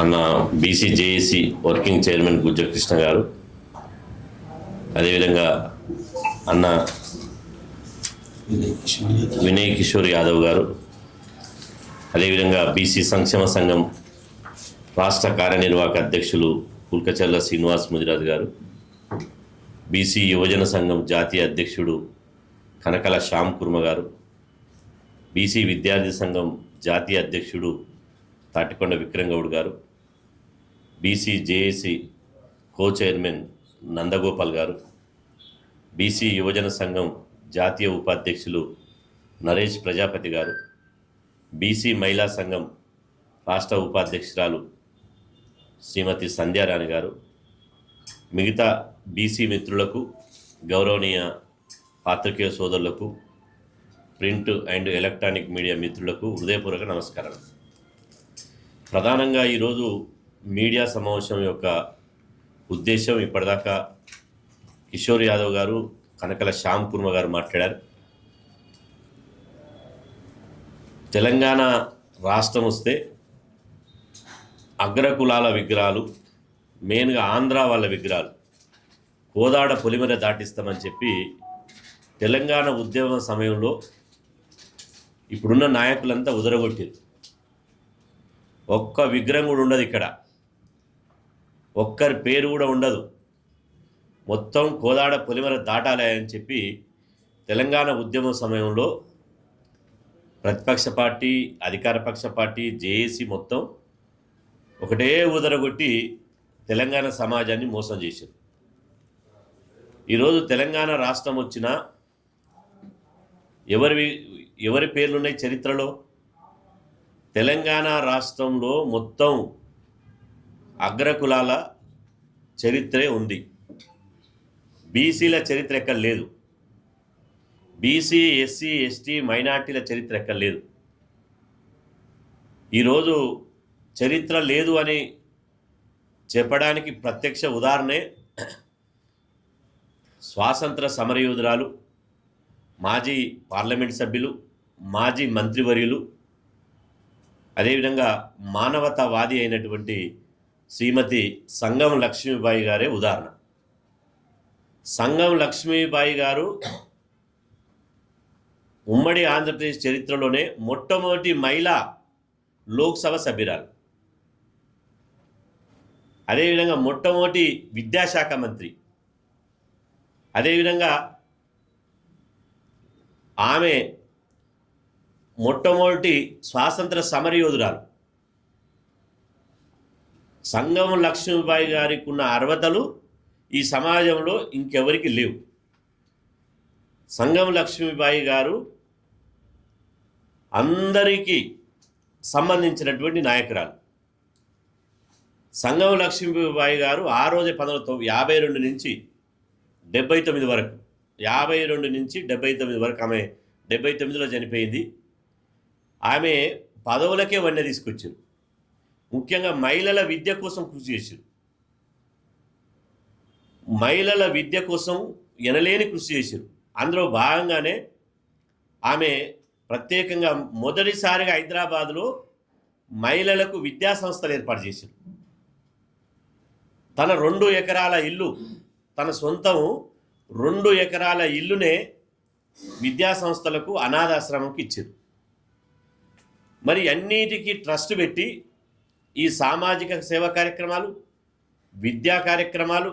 అన్న BC JAC working chairman Gujja Krishna గారు, అదేవిధంగా అన్న వినయ్ కిషోర్ యాదవ్ గారు, అదేవిధంగా బీసీ సంక్షేమ సంఘం రాష్ట్ర కార్యనిర్వాహక అధ్యక్షులు కుల్కచర్ల శ్రీనివాస్ ముదిరాజు గారు, బీసీ యువజన సంఘం జాతీయ అధ్యక్షుడు కనకల శ్యామ్ కుర్మ గారు, బీసీ విద్యార్థి సంఘం జాతీయ అధ్యక్షుడు తాటికొండ విక్రమ్ గౌడ్ గారు, బీసీ జేఏసీ కో చైర్మన్ నందగోపాల్ గారు, బీసీ యువజన సంఘం జాతీయ ఉపాధ్యక్షులు నరేష్ ప్రజాపతి గారు, బీసీ మహిళా సంఘం రాష్ట్ర ఉపాధ్యక్షురాలు శ్రీమతి సంధ్యారాణి గారు, మిగతా బీసీ మిత్రులకు, గౌరవనీయ పాత్రికేయ సోదరులకు, ప్రింట్ అండ్ ఎలక్ట్రానిక్ మీడియా మిత్రులకు హృదయపూర్వక నమస్కారాలు. ప్రధానంగా ఈరోజు మీడియా సమావేశం యొక్క ఉద్దేశం, ఇప్పటిదాకా కిషోర్ యాదవ్ గారు, కనకల శ్యామ్ కుర్మ గారు మాట్లాడారు. తెలంగాణ రాష్ట్రం వస్తే అగ్రకులాల విగ్రహాలు, మెయిన్గా ఆంధ్ర వాళ్ళ విగ్రహాలు కోదాడ పొలిమేర దాటిస్తామని చెప్పి తెలంగాణ ఉద్యమం సమయంలో ఇప్పుడున్న నాయకులంతా ఉదరగొట్టారు. ఒక్క విగ్రహం కూడా ఉండదు, ఇక్కడ ఒక్కరి పేరు కూడా ఉండదు. మొత్తం కోదాడ పొలిమేర దాటాలి అని చెప్పి తెలంగాణ ఉద్యమం సమయంలో ప్రతిపక్ష పార్టీ, అధికార పక్ష పార్టీ, జేఏసీ మొత్తం ఒకటే ఉదరగొట్టి తెలంగాణ సమాజాన్ని మోసం చేశారు. ఈరోజు తెలంగాణ రాష్ట్రం వచ్చినా ఎవరి పేర్లు ఉన్నాయి చరిత్రలో? తెలంగాణ రాష్ట్రంలో మొత్తం అగ్రకులాల చరిత్రే ఉంది, బీసీల చరిత్ర ఎక్కడ లేదు. బీసీ, ఎస్సీ, ఎస్టీ, మైనార్టీల చరిత్ర ఎక్కడ లేదు. ఈరోజు చరిత్ర లేదు అని చెప్పడానికి ప్రత్యక్ష ఉదాహరణే స్వాతంత్ర సమరయోధురాలు, మాజీ పార్లమెంట్ సభ్యులు, మాజీ మంత్రివర్యులు, అదేవిధంగా మానవతావాది అయినటువంటి శ్రీమతి సంగం లక్ష్మీబాయి గారే ఉదాహరణ. సంగం లక్ష్మీబాయి గారు ఉమ్మడి ఆంధ్రప్రదేశ్ చరిత్రలోనే మొట్టమొదటి మహిళా లోక్సభ సభ్యురాలు, అదేవిధంగా మొట్టమొదటి విద్యాశాఖ మంత్రి, అదేవిధంగా ఆమె మొట్టమొదటి స్వాతంత్ర సమరయోధురాలు. సంగం లక్ష్మీబాయి గారికి ఉన్న అర్హతలు ఈ సమాజంలో ఇంకెవరికి లేవు. సంగం లక్ష్మీబాయి గారు అందరికీ సంబంధించినటువంటి నాయకురాలు. సంగం లక్ష్మీబాయి గారు ఆ రోజే 1952 నుంచి 79 వరకు, 52 నుంచి 79 వరకు, ఆమె 79లో చనిపోయింది. ఆమె పదవులకే వన్నె తీసుకొచ్చారు. ముఖ్యంగా మహిళల విద్య కోసం కృషి చేశారు. మహిళల విద్య కోసం ఎనలేని కృషి చేశారు. అందులో భాగంగానే ఆమె ప్రత్యేకంగా మొదటిసారిగా హైదరాబాదులో మహిళలకు విద్యా సంస్థలు ఏర్పాటు చేశారు. తన 2 ఎకరాల ఇల్లు, తన సొంతం 2 ఎకరాల ఇల్లునే విద్యా సంస్థలకు, అనాథాశ్రమంకి ఇచ్చారు. మరి అన్నిటికీ ట్రస్ట్ పెట్టి ఈ సామాజిక సేవా కార్యక్రమాలు, విద్యా కార్యక్రమాలు,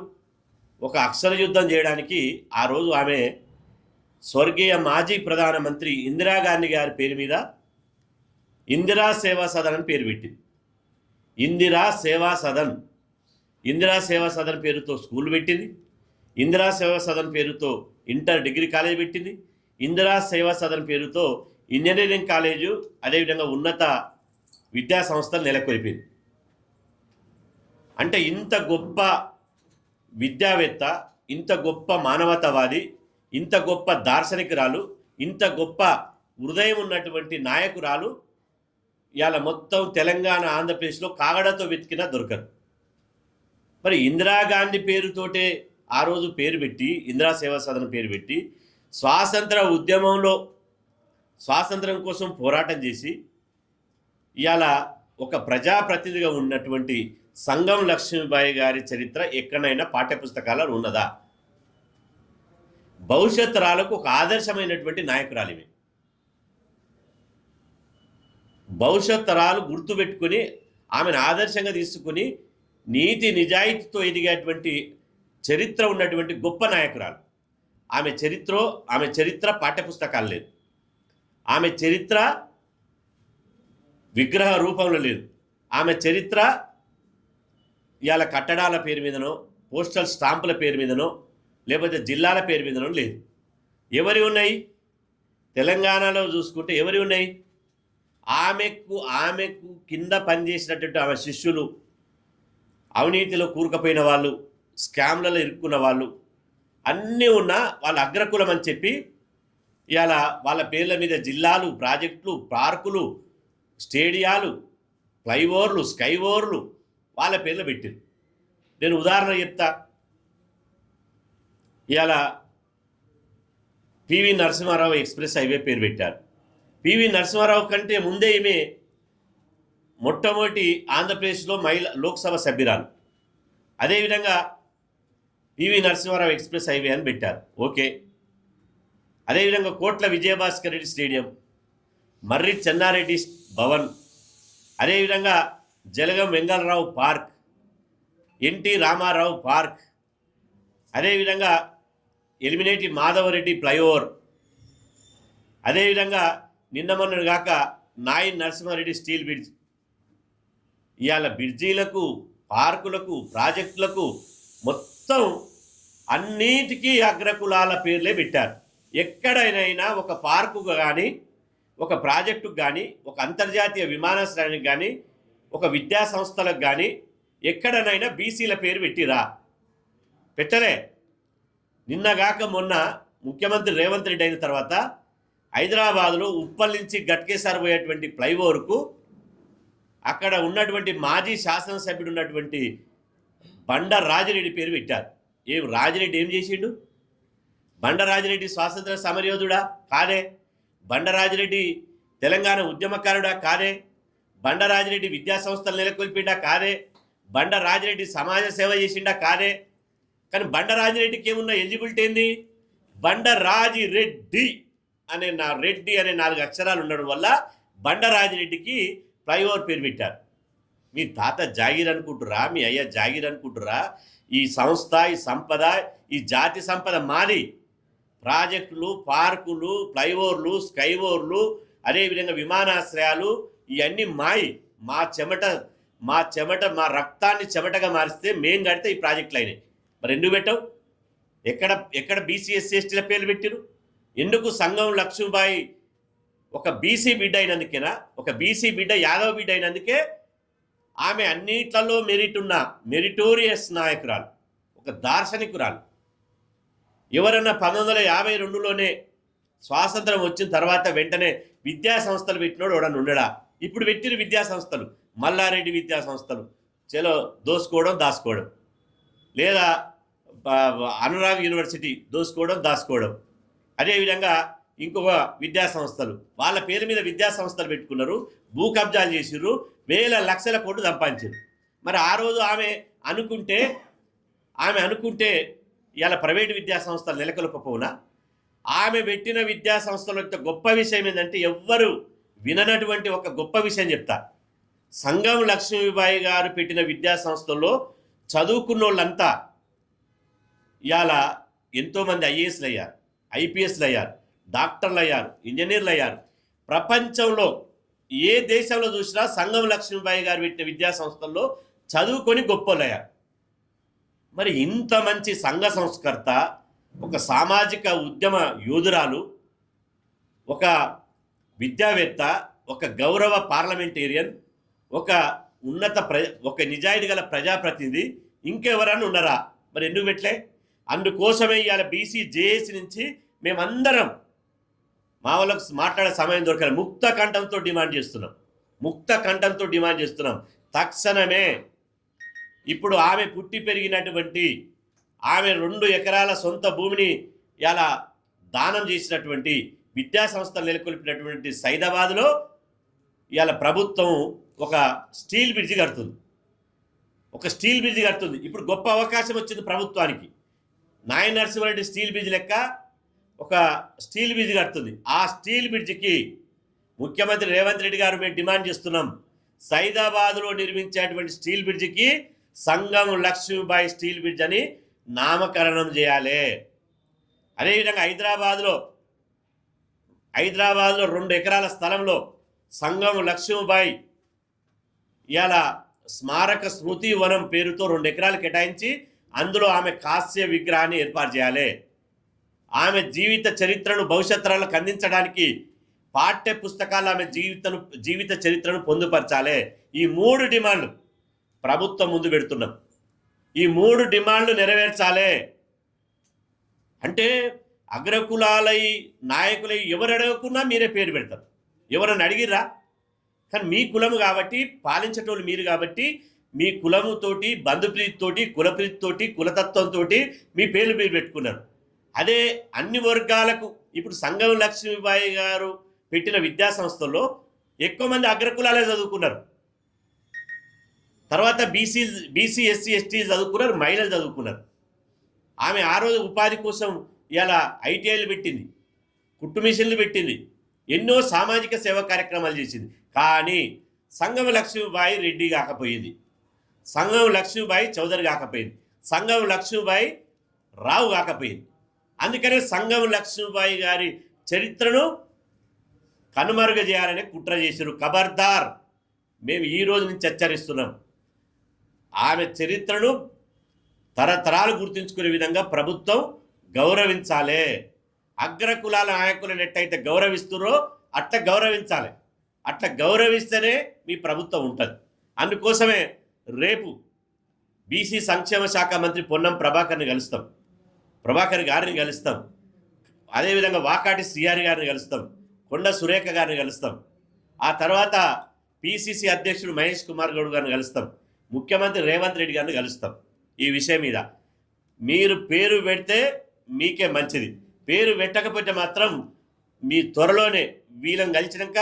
ఒక అక్షర యుద్ధం చేయడానికి ఆ రోజు ఆమె స్వర్గీయ మాజీ ప్రధానమంత్రి ఇందిరాగాంధీ గారి పేరు మీద ఇందిరా సేవా సదన్ అని పేరు పెట్టింది. ఇందిరా సేవా సదన్, ఇందిరా సేవా సదన్ పేరుతో స్కూల్ పెట్టింది. ఇందిరా సేవా సదన్ పేరుతో ఇంటర్ డిగ్రీ కాలేజ్ పెట్టింది. ఇందిరా సేవా సదన్ పేరుతో ఇంజనీరింగ్ కాలేజు, అదేవిధంగా ఉన్నత విద్యా సంస్థలు నెలకొల్పింది. అంటే ఇంత గొప్ప విద్యావేత్త, ఇంత గొప్ప మానవతావాది, ఇంత గొప్ప దార్శనికురాలు, ఇంత గొప్ప హృదయం ఉన్నటువంటి నాయకురాలు ఇవాళ మొత్తం తెలంగాణ, ఆంధ్రప్రదేశ్లో కాగడతో వెతికినా దొరకరు. మరి ఇందిరాగాంధీ పేరుతోటే ఆ రోజు పేరు పెట్టి, ఇందిరా సేవా సదన్ పేరు పెట్టి, స్వాతంత్ర ఉద్యమంలో స్వాతంత్రం కోసం పోరాటం చేసి ఇవాళ ఒక ప్రజాప్రతినిధిగా ఉన్నటువంటి సంగం లక్ష్మీబాయి గారి చరిత్ర ఎక్కడైనా పాఠ్యపుస్తకాలలో ఉన్నదా? భవిష్యత్ తరాలకు ఒక ఆదర్శమైనటువంటి నాయకురాలు ఇవి. భవిష్యత్ తరాలు గుర్తుపెట్టుకుని ఆమెను ఆదర్శంగా తీసుకుని నీతి నిజాయితీతో ఎదిగేటువంటి చరిత్ర ఉన్నటువంటి గొప్ప నాయకురాలు. ఆమె చరిత్ర పాఠ్యపుస్తకాలు లేదు. ఆమె చరిత్ర విగ్రహ రూపంలో లేదు. ఆమె చరిత్ర ఇవాళ కట్టడాల పేరు మీదనో, పోస్టల్ స్టాంపుల పేరు మీదనో, లేకపోతే జిల్లాల పేరు మీదనో లేదు. ఎవరి ఉన్నాయి? తెలంగాణలో చూసుకుంటే ఎవరి ఉన్నాయి? ఆమెకు కింద పనిచేసినటువంటి ఆమె శిష్యులు, అవినీతిలో కూరుకుపోయిన వాళ్ళు, స్కామ్లలో ఇరుక్కున్న వాళ్ళు అన్నీ ఉన్న వాళ్ళ అగ్రకులం అని చెప్పి ఇవాళ వాళ్ళ పేర్ల మీద జిల్లాలు, ప్రాజెక్టులు, పార్కులు, స్టేడియాలు, ఫ్లైఓవర్లు, స్కైఓవర్లు వాళ్ళ పేర్లు పెట్టారు. నేను ఉదాహరణ చెప్తా. ఇవాళ పివి నరసింహారావు ఎక్స్ప్రెస్ హైవే పేరు పెట్టారు. పివి నరసింహారావు కంటే ముందే ఈమె మొట్టమొదటి ఆంధ్రప్రదేశ్లో లోక్సభ సభ్యురాలు. అదేవిధంగా పివి నరసింహారావు ఎక్స్ప్రెస్ హైవే అని పెట్టారు. ఓకే. అదేవిధంగా కోట్ల విజయభాస్కర్ రెడ్డి స్టేడియం, మర్రి చెన్నారెడ్డి భవన్, అదేవిధంగా Jalagam Vengala Rao park, NT Rama Rao park, అదేవిధంగా ఎలిమినేటి మాధవరెడ్డి ఫ్లైఓవర్, అదేవిధంగా నిన్న మొన్న కాక నాయి నరసింహారెడ్డి స్టీల్ బ్రిడ్జ్. ఇవాళ బ్రిడ్జీలకు, పార్కులకు, ప్రాజెక్టులకు మొత్తం అన్నిటికీ అగ్రకులాల పేర్లే పెట్టారు. ఎక్కడైనా ఒక పార్కుకు కానీ, ఒక ప్రాజెక్టుకు కానీ, ఒక అంతర్జాతీయ విమానాశ్రయానికి కానీ, ఒక విద్యా సంస్థలకు కానీ ఎక్కడనైనా బీసీల పేరు పెట్టిరా? పెట్టలే. నిన్నగాక మొన్న ముఖ్యమంత్రి రేవంత్ రెడ్డి అయిన తర్వాత హైదరాబాదులో ఉప్పల్ నుంచి గట్కేసార్ పోయేటువంటి ఫ్లైఓవర్కు అక్కడ ఉన్నటువంటి మాజీ శాసనసభ్యుడు ఉన్నటువంటి బండ రాజిరెడ్డి పేరు పెట్టారు. రాజిరెడ్డి ఏం చేసిండు? బండ రాజిరెడ్డి స్వాతంత్ర సమరయోధుడా? కాదే. బండ రాజిరెడ్డి తెలంగాణ ఉద్యమకారుడా? కాదే. బండ రాజిరెడ్డి విద్యా సంస్థలు నెలకొల్పిండా? కాదే. బండ రాజిరెడ్డి సమాజ సేవ చేసిండా? కాదే. కానీ బండ రాజిరెడ్డికి ఏమున్న ఎలిజిబిలిటీ ఏంది? బండ రాజిరెడ్డి అనే రెడ్డి అనే 4 అక్షరాలు ఉండడం వల్ల బండ రాజిరెడ్డికి ఫ్లైఓవర్ పేరు పెట్టారు. మీ తాత జాగీర్ అనుకుంటురా? మీ అయ్య జాగీర్ అనుకుంటురా? ఈ సంస్థ, ఈ సంపద, ఈ జాతి సంపద మాది. ప్రాజెక్టులు, పార్కులు, ఫ్లైఓవర్లు, స్కైఓవర్లు, అదేవిధంగా విమానాశ్రయాలు ఇవన్నీ మా చెమట మా రక్తాన్ని చెమటగా మారిస్తే మేం కడితే ఈ ప్రాజెక్టులు అయినాయి. మరి ఎందుకు పెట్టవు? ఎక్కడ బీసీ ఎస్సీ ఎస్టీల పేర్లు పెట్టిరు? ఎందుకు? సంగం లక్ష్మీబాయి ఒక బీసీ బిడ్డ అయినందుకేనా? ఒక బీసీ బిడ్డ, యాదవ బిడ్డ అయినందుకే ఆమె అన్నిట్లలో మెరిటోరియస్ నాయకురాలు, ఒక దార్శనికురాలు. ఎవరన్నా 1952లోనే స్వాతంత్రం వచ్చిన తర్వాత వెంటనే విద్యా సంస్థలు పెట్టినోడు ఎవడన్నా ఉండడా? ఇప్పుడు పెట్టిన విద్యా సంస్థలు, మల్లారెడ్డి విద్యా సంస్థలు, చలో దోసుకోవడం దాసుకోవడం, లేదా అనురాగ్ యూనివర్సిటీ దోసుకోవడం దాసుకోవడం, అదేవిధంగా ఇంకొక విద్యా సంస్థలు వాళ్ళ పేరు మీద విద్యా సంస్థలు పెట్టుకున్నారు, భూ కబ్జాలు చేసిర్రు, వేల లక్షల కోట్లు సంపాదించారు. మరి ఆ రోజు ఆమె అనుకుంటే ఇలా ప్రైవేటు విద్యా సంస్థలు నెలకొల్పపోవునా? ఆమె పెట్టిన విద్యా సంస్థల యొక్క గొప్ప విషయం ఏంటంటే, ఎవ్వరు విననటువంటి ఒక గొప్ప విషయం చెప్తా. సంగం లక్ష్మీబాయి గారు పెట్టిన విద్యా సంస్థల్లో చదువుకున్న వాళ్ళంతా ఇవాళ ఎంతోమంది ఐఏఎస్లు అయ్యారు, ఐపీఎస్లు అయ్యారు, డాక్టర్లు అయ్యారు, ఇంజనీర్లు అయ్యారు. ప్రపంచంలో ఏ దేశంలో చూసినా సంగం లక్ష్మీబాయి గారు పెట్టిన విద్యా సంస్థల్లో చదువుకొని గొప్పలు అయ్యారు. మరి ఇంత మంచి సంఘ సంస్కర్త, ఒక సామాజిక ఉద్యమ యోధురాలు, ఒక విద్యావేత్త, ఒక గౌరవ పార్లమెంటేరియన్, ఒక నిజాయితీ గల ప్రజాప్రతినిధి ఇంకెవరన్నా ఉన్నారా? మరి ఎందుకు పెట్టలే? అందుకోసమే ఇవాళ బీసీ జేఏసీ నుంచి మేమందరం మా వాళ్ళకు మాట్లాడే సమయం దొరకలేదు, ముక్త కంఠంతో డిమాండ్ చేస్తున్నాం. తక్షణమే ఇప్పుడు ఆమె పుట్టి పెరిగినటువంటి, ఆమె 2 ఎకరాల సొంత భూమిని ఇలా దానం చేసినటువంటి, విద్యా సంస్థలు నెలకొల్పినటువంటి సైదాబాద్లో ఇవాళ ప్రభుత్వం ఒక స్టీల్ బ్రిడ్జి కడుతుంది. ఇప్పుడు గొప్ప అవకాశం వచ్చింది ప్రభుత్వానికి. నాయన నరసింహారెడ్డి స్టీల్ బ్రిడ్జ్ లెక్క ఒక స్టీల్ బ్రిడ్జ్ కడుతుంది. ఆ స్టీల్ బ్రిడ్జికి ముఖ్యమంత్రి రేవంత్ రెడ్డి గారు మేము డిమాండ్ చేస్తున్నాం, సైదాబాద్లో నిర్మించేటువంటి స్టీల్ బ్రిడ్జికి సంగం లక్ష్మీబాయి స్టీల్ బ్రిడ్జ్ అని నామకరణం చేయాలి. అదేవిధంగా హైదరాబాద్లో 2 ఎకరాల స్థలంలో సంగం లక్ష్మీబాయి ఇవాళ స్మారక స్మృతి వనం పేరుతో 2 ఎకరాలు కేటాయించి అందులో ఆమె కాస్య విగ్రహాన్ని ఏర్పాటు చేయాలి. ఆమె జీవిత చరిత్రను భవిష్యత్ తరాలకు అందించడానికి పాఠ్య పుస్తకాలు ఆమె జీవిత చరిత్రను పొందుపరచాలి. ఈ 3 డిమాండ్లు ప్రభుత్వం ముందు పెడుతున్నాం. ఈ 3 డిమాండ్లు నెరవేర్చాలి. అంటే అగ్రకులాలై నాయకులై ఎవరు అడగకున్నా మీరే పేరు పెడతారు. ఎవరన్నా అడిగిర్రా? కానీ మీ కులము కాబట్టి, పాలించేటోళ్ళు మీరు కాబట్టి, మీ కులముతోటి, బంధుప్రీతితోటి, కులప్రీతితోటి, కులతత్వంతో మీ పేర్లు మీరు పెట్టుకున్నారు. అదే అన్ని వర్గాలకు ఇప్పుడు సంగం లక్ష్మీబాయి గారు పెట్టిన విద్యా సంస్థల్లో ఎక్కువ మంది అగ్రకులాలే చదువుకున్నారు. తర్వాత బీసీ ఎస్సీ ఎస్టీ చదువుకున్నారు, మహిళలు చదువుకున్నారు. ఆమె ఆ రోజు ఉపాధి కోసం ఇలా ఐటీఐలు పెట్టింది, కుట్టు మిషన్లు పెట్టింది, ఎన్నో సామాజిక సేవా కార్యక్రమాలు చేసింది. కానీ సంగం లక్ష్మీబాయి రెడ్డి కాకపోయింది, సంగం లక్ష్మీబాయి చౌదరి కాకపోయింది, సంగం లక్ష్మీబాయి రావు కాకపోయింది. అందుకనే సంగం లక్ష్మీబాయి గారి చరిత్రను కనుమరుగ చేయాలని కుట్ర చేశారు. ఖబర్దార్, మేము ఈ రోజు నుంచి హెచ్చరిస్తున్నాం. ఆమె చరిత్రను తరతరాలు గుర్తుంచుకునే విధంగా ప్రభుత్వం గౌరవించాలి. అగ్రకులాల నాయకులను ఎట్టయితే గౌరవిస్తున్నారో అట్లా గౌరవించాలి. అట్లా గౌరవిస్తేనే మీ ప్రభుత్వం ఉంటుంది. అందుకోసమే రేపు బీసీ సంక్షేమ శాఖ మంత్రి పొన్నం ప్రభాకర్ గారిని కలుస్తాం. అదేవిధంగా వాకాటి శ్రీహరి గారిని కలుస్తాం, కొండ సురేఖ గారిని కలుస్తాం. ఆ తర్వాత పిసిసి అధ్యక్షుడు మహేష్ కుమార్ గౌడ్ గారిని కలుస్తాం, ముఖ్యమంత్రి రేవంత్ రెడ్డి గారిని కలుస్తాం. ఈ విషయం మీద మీరు పేరు పెడితే మీకే మంచిది, పేరు పెట్టకపోతే మాత్రం మీ త్వరలోనే వీళ్ళని కలిసినాక